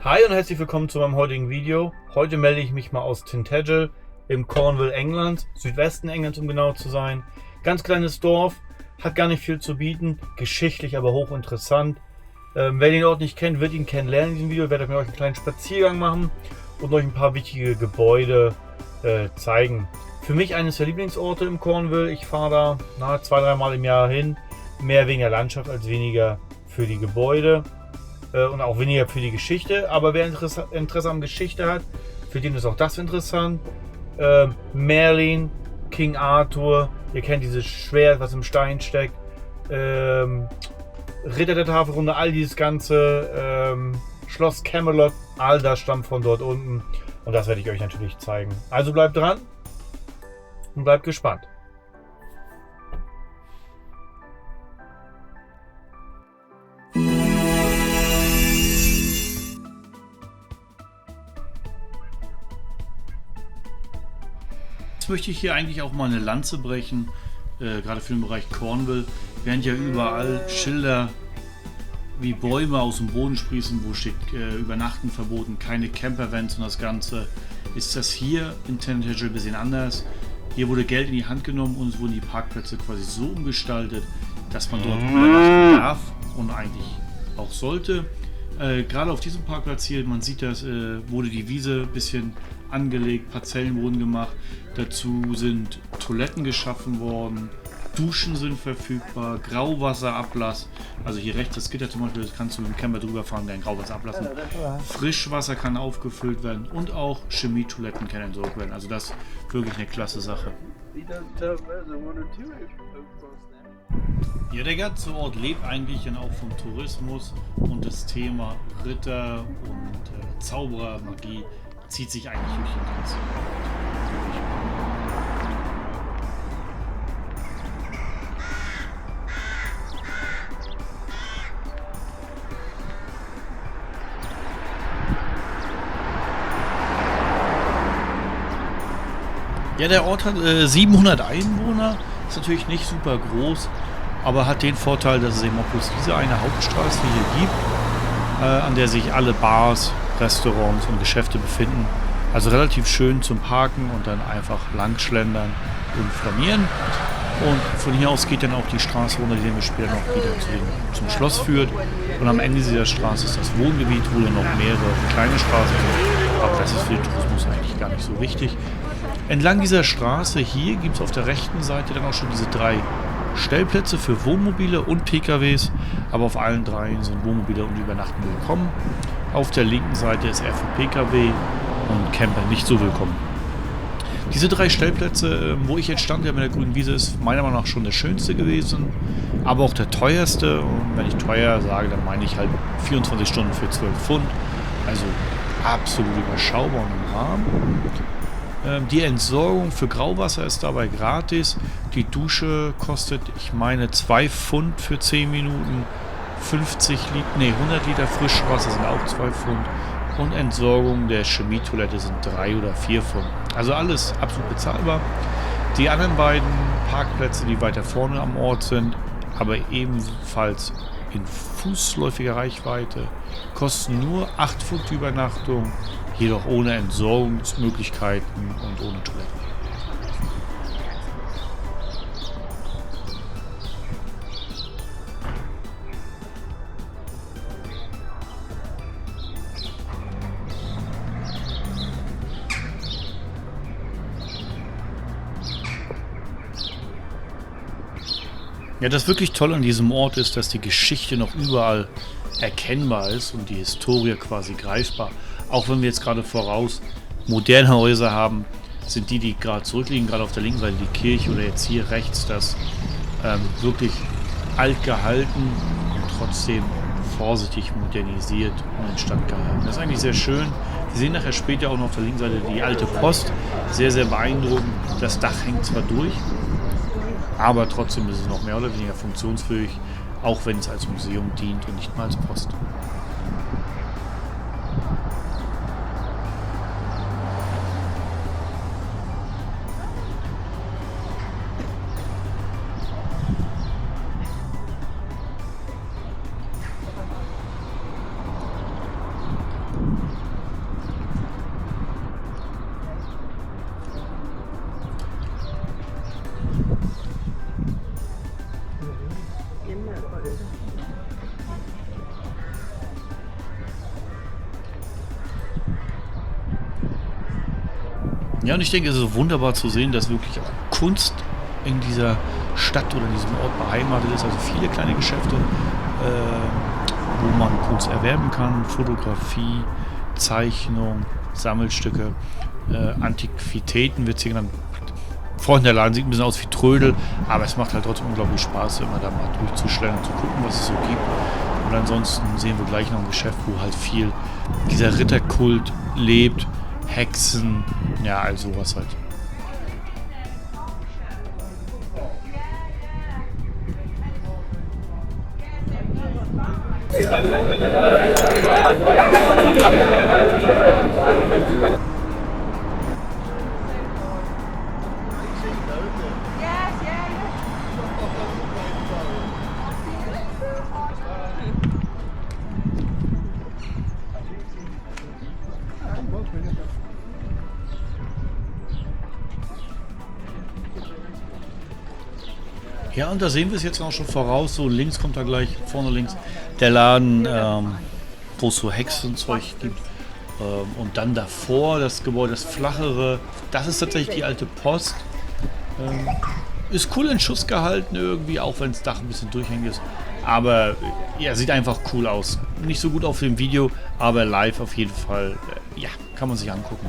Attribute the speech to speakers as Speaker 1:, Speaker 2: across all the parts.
Speaker 1: Hi und herzlich willkommen zu meinem heutigen Video. Heute melde ich mich mal aus Tintagel im Cornwall, England, Südwesten Englands, um genau zu sein. Ganz kleines Dorf, hat gar nicht viel zu bieten, geschichtlich aber hochinteressant. Wer den Ort nicht kennt, wird ihn kennenlernen in diesem Video. Ich werde mit euch einen kleinen Spaziergang machen und euch ein paar wichtige Gebäude zeigen. Für mich eines der Lieblingsorte im Cornwall. Ich fahre da 2-3 Mal im Jahr hin, mehr wegen der Landschaft als weniger für die Gebäude. Und auch weniger für die Geschichte. Aber wer Interesse an Geschichte hat, für den ist auch das interessant. Merlin, King Arthur, ihr kennt dieses Schwert, was im Stein steckt. Ritter der Tafelrunde, all dieses ganze Schloss Camelot, all das stammt von dort unten. Und das werde ich euch natürlich zeigen. Also bleibt dran und bleibt gespannt. Jetzt möchte ich hier eigentlich auch mal eine Lanze brechen, gerade für den Bereich Cornwall, während ja überall Schilder wie Bäume aus dem Boden sprießen, wo steht Übernachten verboten, keine Campervans und das Ganze, ist das hier in Tintagel ein bisschen anders. Hier wurde Geld in die Hand genommen und es wurden die Parkplätze quasi so umgestaltet, dass man dort übernachten darf und eigentlich auch sollte. Gerade auf diesem Parkplatz hier, man sieht, das wurde die Wiese ein bisschen angelegt, Parzellen wurden gemacht, dazu sind Toiletten geschaffen worden, Duschen sind verfügbar, Grauwasserablass, also hier rechts das Gitter zum Beispiel, das kannst du mit dem Camper drüber fahren, dein Grauwasser ablassen, Frischwasser kann aufgefüllt werden und auch Chemietoiletten können entsorgt werden, also das ist wirklich eine klasse Sache. Ja, der ganze Ort lebt eigentlich dann auch vom Tourismus und das Thema Ritter und Zauberer, Magie zieht sich eigentlich durch den Ganzen. Ja, der Ort hat 700 Einwohner, ist natürlich nicht super groß, aber hat den Vorteil, dass es eben auch bloß diese eine Hauptstraße hier gibt, an der sich alle Bars, Restaurants und Geschäfte befinden. Also relativ schön zum Parken und dann einfach langschlendern und flanieren. Und von hier aus geht dann auch die Straße runter, die wir später noch wieder zum Schloss führt. Und am Ende dieser Straße ist das Wohngebiet, wo dann noch mehrere kleine Straßen sind. Aber das ist für den Tourismus eigentlich gar nicht so wichtig. Entlang dieser Straße hier gibt es auf der rechten Seite dann auch schon diese 3 Stellplätze für Wohnmobile und PKWs, aber auf allen 3 sind Wohnmobile und Übernachten willkommen. Auf der linken Seite ist er für PKW und Camper nicht so willkommen. Diese 3 Stellplätze, wo ich jetzt stand, der mit der grünen Wiese, ist meiner Meinung nach schon der schönste gewesen, aber auch der teuerste. Und wenn ich teuer sage, dann meine ich halt 24 Stunden für 12 Pfund, also absolut überschaubar und im Rahmen. Die Entsorgung für Grauwasser ist dabei gratis. Die Dusche kostet, ich meine, 2 Pfund für 10 Minuten. 100 Liter Frischwasser sind auch 2 Pfund. Und Entsorgung der Chemietoilette sind 3 oder 4 Pfund. Also alles absolut bezahlbar. Die anderen beiden Parkplätze, die weiter vorne am Ort sind, aber ebenfalls in fußläufiger Reichweite, kosten nur 8 Pfund die Übernachtung, jedoch ohne Entsorgungsmöglichkeiten und ohne Toiletten. Ja, das wirklich Tolle an diesem Ort ist, dass die Geschichte noch überall erkennbar ist und die Historie quasi greifbar. Auch wenn wir jetzt gerade voraus moderne Häuser haben, sind die gerade zurückliegen, gerade auf der linken Seite die Kirche oder jetzt hier rechts das wirklich alt gehalten und trotzdem vorsichtig modernisiert und instand gehalten. Das ist eigentlich sehr schön. Wir sehen nachher später auch noch auf der linken Seite die alte Post. Sehr, sehr beeindruckend. Das Dach hängt zwar durch, aber trotzdem ist es noch mehr oder weniger funktionsfähig, auch wenn es als Museum dient und nicht mal als Post. Ja, und ich denke, es ist wunderbar zu sehen, dass wirklich auch Kunst in dieser Stadt oder in diesem Ort beheimatet ist. Also viele kleine Geschäfte, wo man Kunst erwerben kann. Fotografie, Zeichnung, Sammelstücke, Antiquitäten wird hier genannt. Vorhin der Laden sieht ein bisschen aus wie Trödel, aber es macht halt trotzdem unglaublich Spaß, immer da mal durchzuschlendern und zu gucken, was es so gibt. Und ansonsten sehen wir gleich noch ein Geschäft, wo halt viel dieser Ritterkult lebt. Hexen, ja, all sowas halt. Ja, und da sehen wir es jetzt auch schon voraus. So links kommt da gleich, vorne links, der Laden, wo es so Hexenzeug gibt. Und dann davor das Gebäude, das flachere, das ist tatsächlich die alte Post. Ist cool in Schuss gehalten irgendwie, auch wenn das Dach ein bisschen durchhängig ist. Aber ja, sieht einfach cool aus. Nicht so gut auf dem Video, aber live auf jeden Fall, ja, kann man sich angucken.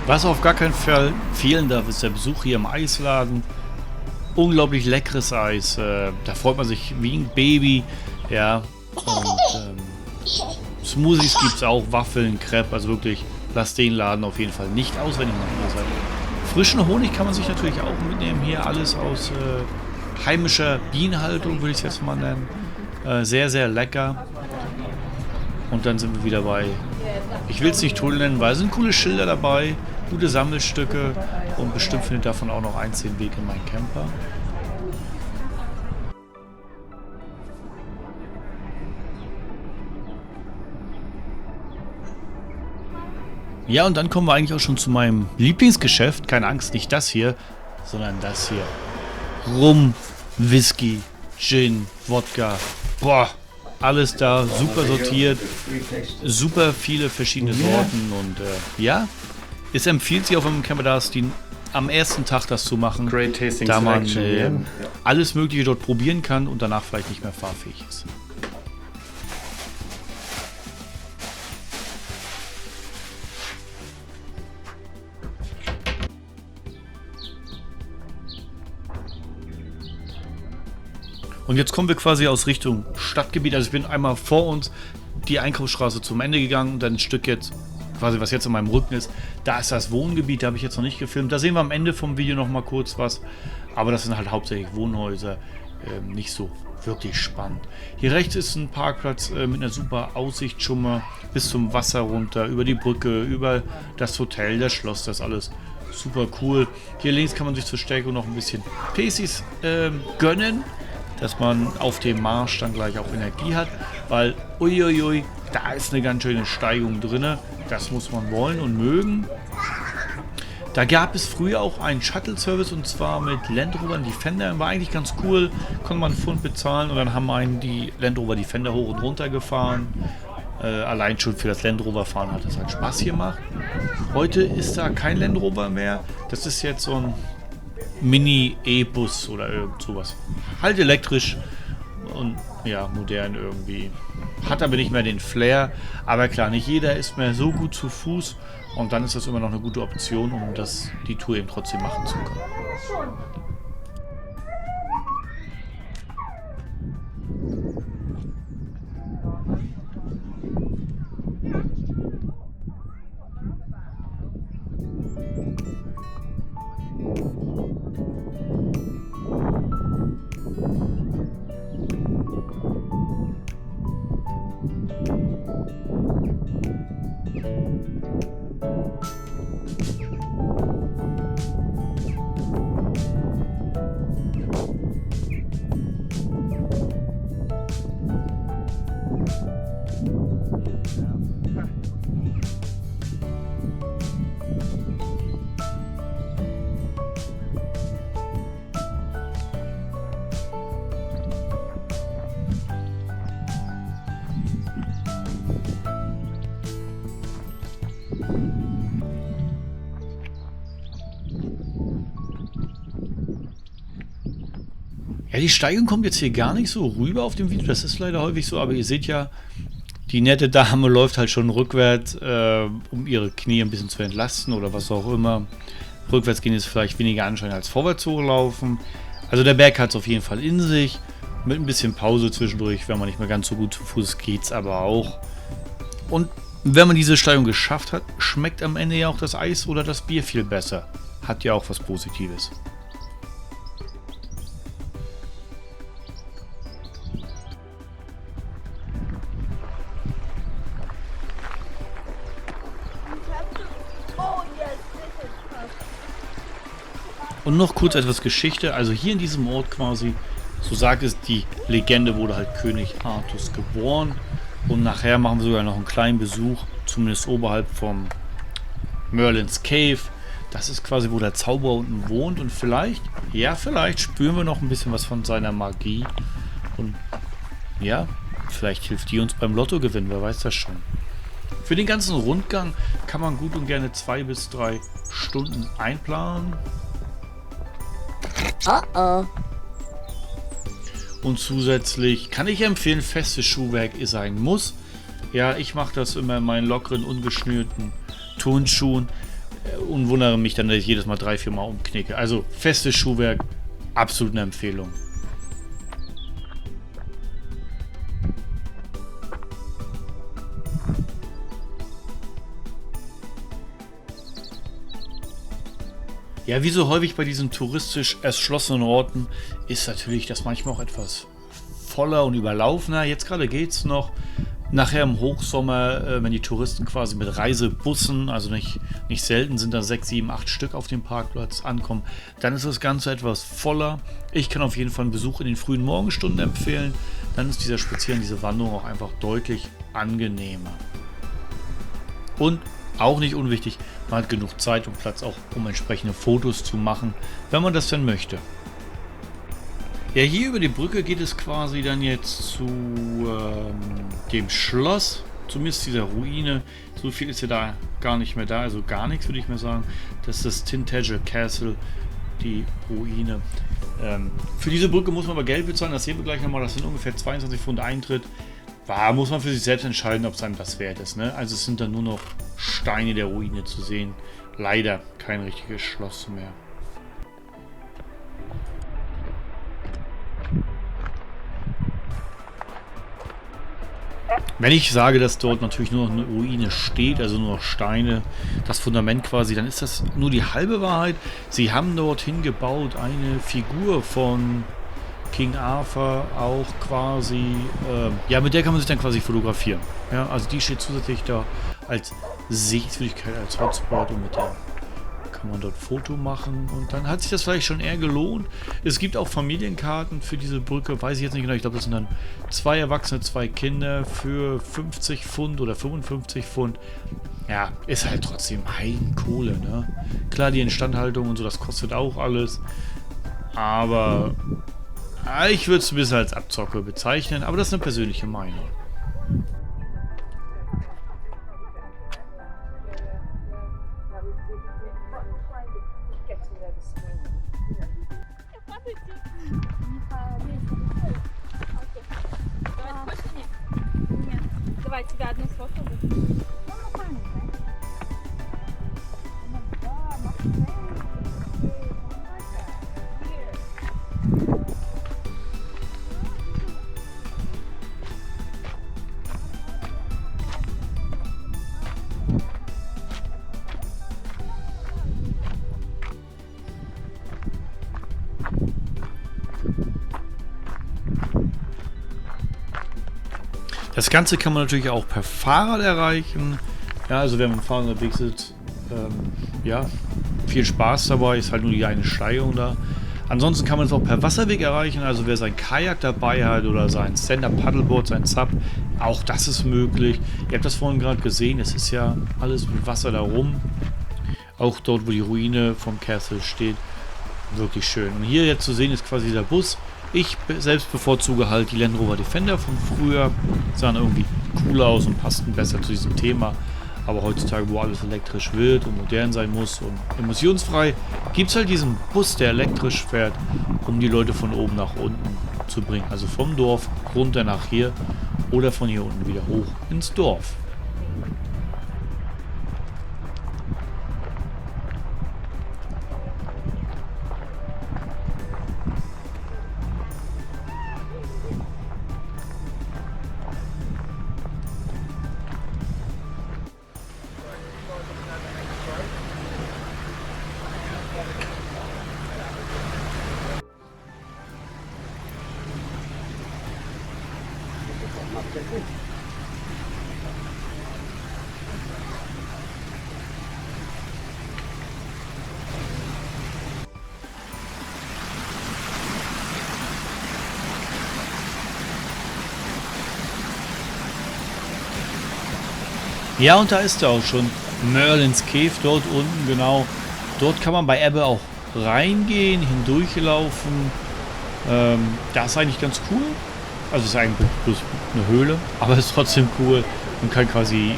Speaker 1: Was auf gar keinen Fall fehlen darf, ist der Besuch hier im Eisladen. Unglaublich leckeres Eis. Da freut man sich wie ein Baby. Ja. Und Smoothies gibt es auch, Waffeln, Crepe. Also wirklich, lasst den Laden auf jeden Fall nicht aus, wenn ihr mal hier seid. Frischen Honig kann man sich natürlich auch mitnehmen. Hier alles aus heimischer Bienenhaltung, würde ich es jetzt mal nennen. Sehr, sehr lecker. Und dann sind wir wieder bei, ich will es nicht Tunnel nennen, weil es sind coole Schilder dabei, gute Sammelstücke und bestimmt findet davon auch noch eins den Weg in meinen Camper. Ja, und dann kommen wir eigentlich auch schon zu meinem Lieblingsgeschäft. Keine Angst, nicht das hier, sondern das hier. Rum, Whisky, Gin, Wodka. Boah, alles da, super sortiert, super viele verschiedene Sorten und ja, es empfiehlt sich auch, wenn man Camper da ist, am ersten Tag das zu machen, da man alles Mögliche dort probieren kann und danach vielleicht nicht mehr fahrfähig ist. Und jetzt kommen wir quasi aus Richtung Stadtgebiet. Also ich bin einmal vor uns die Einkaufsstraße zum Ende gegangen und dann ein Stück jetzt, quasi was jetzt in meinem Rücken ist, da ist das Wohngebiet, da habe ich jetzt noch nicht gefilmt. Da sehen wir am Ende vom Video noch mal kurz was. Aber das sind halt hauptsächlich Wohnhäuser, nicht so wirklich spannend. Hier rechts ist ein Parkplatz mit einer super Aussicht schon mal bis zum Wasser runter, über die Brücke, über das Hotel, das Schloss, das alles super cool. Hier links kann man sich zur Stärkung noch ein bisschen PCs gönnen, dass man auf dem Marsch dann gleich auch Energie hat, weil uiuiui, da ist eine ganz schöne Steigung drin. Das muss man wollen und mögen. Da gab es früher auch einen Shuttle-Service und zwar mit Land Rover Defender. War eigentlich ganz cool, konnte man einen Pfund bezahlen und dann haben einen die Land Rover Defender hoch und runter gefahren. Allein schon für das Land Rover fahren hat das halt Spaß gemacht. Heute ist da kein Land Rover mehr. Das ist jetzt so ein Mini-E-Bus oder irgend sowas. Halt elektrisch und ja, modern irgendwie. Hat aber nicht mehr den Flair. Aber klar, nicht jeder ist mehr so gut zu Fuß und dann ist das immer noch eine gute Option, um die Tour eben trotzdem machen zu können. Ja, die Steigung kommt jetzt hier gar nicht so rüber auf dem Video. Das ist leider häufig so, aber ihr seht ja, die nette Dame läuft halt schon rückwärts, um ihre Knie ein bisschen zu entlasten oder was auch immer. Rückwärts gehen ist vielleicht weniger anstrengend als vorwärts hochlaufen. Also der Berg hat es auf jeden Fall in sich. Mit ein bisschen Pause zwischendurch, wenn man nicht mehr ganz so gut zu Fuß geht's aber auch. Und wenn man diese Steigung geschafft hat, schmeckt am Ende ja auch das Eis oder das Bier viel besser. Hat ja auch was Positives. Und noch kurz etwas Geschichte. Also hier in diesem Ort quasi, so sagt es die Legende, wurde halt König Artus geboren. Und nachher machen wir sogar noch einen kleinen Besuch, zumindest oberhalb vom Merlin's Cave. Das ist quasi, wo der Zauberer unten wohnt. Und vielleicht, ja vielleicht, spüren wir noch ein bisschen was von seiner Magie. Und ja, vielleicht hilft die uns beim Lottogewinn, wer weiß das schon. Für den ganzen Rundgang kann man gut und gerne 2 bis 3 Stunden einplanen. Und zusätzlich kann ich empfehlen, festes Schuhwerk ist ein Muss. Ja, ich mache das immer in meinen lockeren, ungeschnürten Turnschuhen und wundere mich dann, dass ich jedes Mal 3-4 Mal umknicke. Also festes Schuhwerk, absolut eine Empfehlung. Ja, wie so häufig bei diesen touristisch erschlossenen Orten ist natürlich das manchmal auch etwas voller und überlaufener. Jetzt gerade geht es noch. Nachher im Hochsommer, wenn die Touristen quasi mit Reisebussen, also nicht selten sind da 6, 7, 8 Stück auf dem Parkplatz ankommen, dann ist das Ganze etwas voller. Ich kann auf jeden Fall einen Besuch in den frühen Morgenstunden empfehlen. Dann ist dieser Spaziergang, diese Wanderung auch einfach deutlich angenehmer. Und auch nicht unwichtig, man hat genug Zeit und Platz auch, um entsprechende Fotos zu machen, wenn man das denn möchte. Ja, hier über die Brücke geht es quasi dann jetzt zu dem Schloss, zumindest dieser Ruine. So viel ist ja da gar nicht mehr da, also gar nichts würde ich mal sagen. Das ist das Tintagel Castle, die Ruine. Für diese Brücke muss man aber Geld bezahlen, das sehen wir gleich nochmal, das sind ungefähr 22 Pfund Eintritt. Da muss man für sich selbst entscheiden, ob es einem das wert ist. Ne? Also es sind dann nur noch Steine der Ruine zu sehen. Leider kein richtiges Schloss mehr. Wenn ich sage, dass dort natürlich nur noch eine Ruine steht, also nur noch Steine, das Fundament quasi, dann ist das nur die halbe Wahrheit. Sie haben dorthin gebaut eine Figur von King Arthur auch quasi, ja, mit der kann man sich dann quasi fotografieren. Ja, also die steht zusätzlich da als Sehenswürdigkeit, als Hotspot und mit der kann man dort Foto machen und dann hat sich das vielleicht schon eher gelohnt. Es gibt auch Familienkarten für diese Brücke, weiß ich jetzt nicht genau, ich glaube das sind dann 2 Erwachsene, 2 Kinder für 50 Pfund oder 55 Pfund. Ja, ist halt trotzdem Heidenkohle, ne? Klar, die Instandhaltung und so, das kostet auch alles, aber ich würde es ein bisschen als Abzocke bezeichnen, aber das ist eine persönliche Meinung.
Speaker 2: Давай тебя одну сфоткаю.
Speaker 1: Das Ganze kann man natürlich auch per Fahrrad erreichen. Ja, also wenn man mit dem Fahrrad unterwegs ist, ja, viel Spaß dabei, ist halt nur die eine Steigung da. Ansonsten kann man es auch per Wasserweg erreichen, also wer sein Kajak dabei hat oder sein Stand-Up-Paddleboard, sein Sub, auch das ist möglich. Ihr habt das vorhin gerade gesehen, es ist ja alles mit Wasser da rum. Auch dort, wo die Ruine vom Castle steht, wirklich schön. Und hier jetzt zu sehen ist quasi der Bus. Ich selbst bevorzuge halt die Land Rover Defender von früher. Sahen irgendwie cooler aus und passten besser zu diesem Thema. Aber heutzutage, wo alles elektrisch wird und modern sein muss und emissionsfrei, gibt es halt diesen Bus, der elektrisch fährt, um die Leute von oben nach unten zu bringen. Also vom Dorf runter nach hier oder von hier unten wieder hoch ins Dorf. Ja, und da ist er auch schon. Merlins Cave dort unten, genau. Dort kann man bei Ebbe auch reingehen, hindurchlaufen. Das ist eigentlich ganz cool. Also es ist eigentlich bloß eine Höhle, aber es ist trotzdem cool. Man kann quasi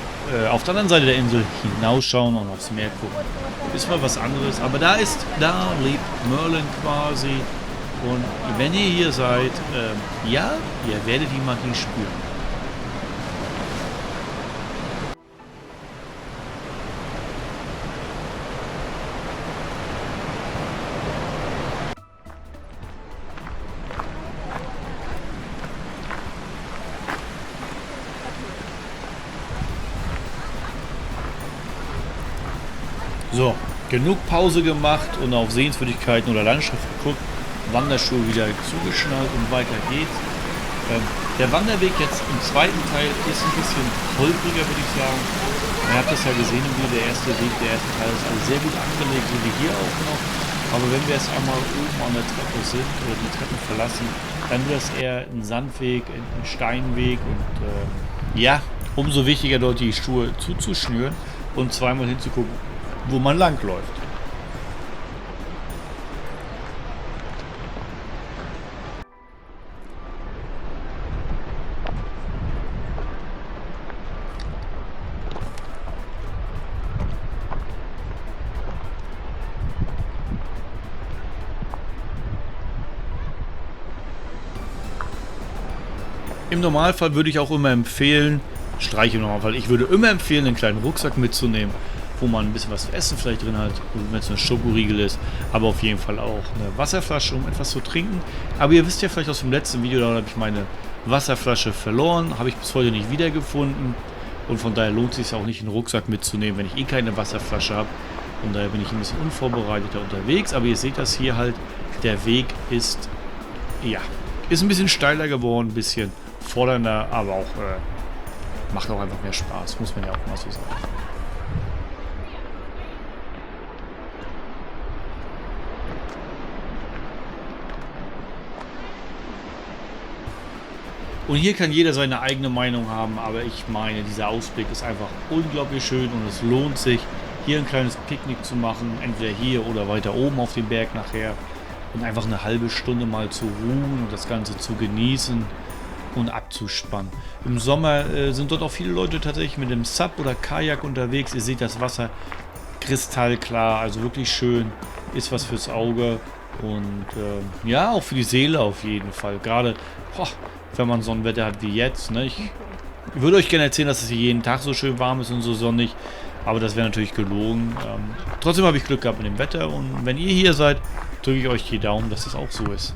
Speaker 1: auf der anderen Seite der Insel hinausschauen und aufs Meer gucken. Ist mal was anderes, aber da lebt Merlin quasi. Und wenn ihr hier seid, ja, ihr werdet die Magie spüren. So, genug Pause gemacht und auf Sehenswürdigkeiten oder Landschaft geguckt, Wanderschuhe wieder zugeschnallt und weiter geht's. Der Wanderweg jetzt im zweiten Teil ist ein bisschen holpriger, würde ich sagen. Ihr habt das ja gesehen, wie der erste erste Teil ist alles sehr gut angelegt, so wie hier auch noch. Aber wenn wir jetzt einmal oben an der Treppe sind oder die Treppen verlassen, dann wird das eher ein Sandweg, ein Steinweg und ja, umso wichtiger dort die Schuhe zuzuschnüren und zweimal hinzugucken, wo man lang läuft. Im Normalfall würde ich auch immer empfehlen, im Normalfall, ich würde immer empfehlen, einen kleinen Rucksack mitzunehmen, wo man ein bisschen was zu essen vielleicht drin hat, wenn es ein Schokoriegel ist, aber auf jeden Fall auch eine Wasserflasche, um etwas zu trinken. Aber ihr wisst ja vielleicht aus dem letzten Video, da habe ich meine Wasserflasche verloren, habe ich bis heute nicht wiedergefunden und von daher lohnt es sich auch nicht, einen Rucksack mitzunehmen, wenn ich eh keine Wasserflasche habe. Und daher bin ich ein bisschen unvorbereiteter unterwegs, aber ihr seht das hier halt, der Weg ist, ja, ist ein bisschen steiler geworden, ein bisschen fordernder, aber auch macht auch einfach mehr Spaß, muss man ja auch mal so sagen. Und hier kann jeder seine eigene Meinung haben, aber ich meine, dieser Ausblick ist einfach unglaublich schön und es lohnt sich, hier ein kleines Picknick zu machen, entweder hier oder weiter oben auf dem Berg nachher und einfach eine halbe Stunde mal zu ruhen und das Ganze zu genießen und abzuspannen. Im Sommer sind dort auch viele Leute tatsächlich mit dem Sub oder Kajak unterwegs. Ihr seht das Wasser kristallklar, also wirklich schön, ist was fürs Auge und ja, auch für die Seele auf jeden Fall. Gerade wenn man so ein Wetter hat wie jetzt. Ne? Ich würde euch gerne erzählen, dass es hier jeden Tag so schön warm ist und so sonnig, aber das wäre natürlich gelogen. Trotzdem habe ich Glück gehabt mit dem Wetter und wenn ihr hier seid, drücke ich euch die Daumen, dass das auch so ist.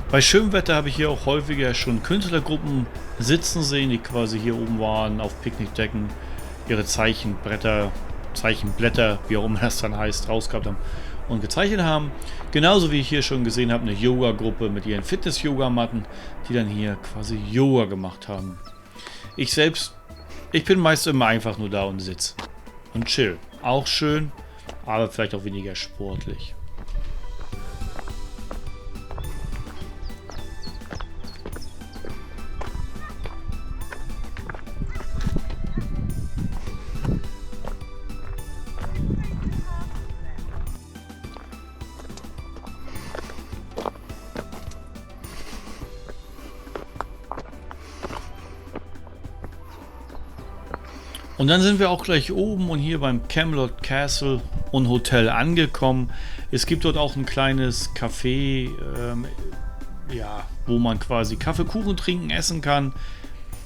Speaker 1: Bei schönem Wetter habe ich hier auch häufiger schon Künstlergruppen sitzen sehen, die quasi hier oben waren, auf Picknickdecken, ihre Zeichenbretter, Zeichenblätter, wie auch immer das dann heißt, rausgehabt haben und gezeichnet haben. Genauso wie ich hier schon gesehen habe, eine Yoga-Gruppe mit ihren Fitness-Yoga-Matten, die dann hier quasi Yoga gemacht haben. Ich selbst, ich bin meist immer einfach nur da und sitze und chill. Auch schön, aber vielleicht auch weniger sportlich. Und dann sind wir auch gleich oben und hier beim Camelot Castle und Hotel angekommen. Es gibt dort auch ein kleines Café, ja, wo man quasi Kaffee, Kuchen trinken, essen kann.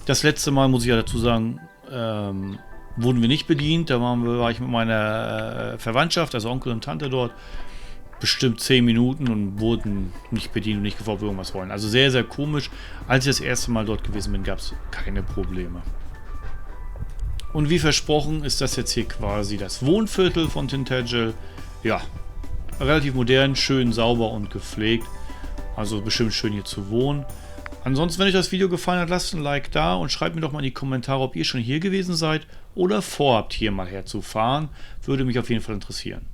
Speaker 1: Das letzte Mal, muss ich ja dazu sagen, wurden wir nicht bedient. Da war ich mit meiner Verwandtschaft, also Onkel und Tante dort, bestimmt 10 Minuten und wurden nicht bedient und nicht gefragt, ob wir irgendwas wollen. Also sehr, sehr komisch. Als ich das erste Mal dort gewesen bin, gab es keine Probleme. Und wie versprochen ist das jetzt hier quasi das Wohnviertel von Tintagel. Ja, relativ modern, schön sauber und gepflegt. Also bestimmt schön hier zu wohnen. Ansonsten, wenn euch das Video gefallen hat, lasst ein Like da und schreibt mir doch mal in die Kommentare, ob ihr schon hier gewesen seid oder vorhabt, hier mal herzufahren. Würde mich auf jeden Fall interessieren.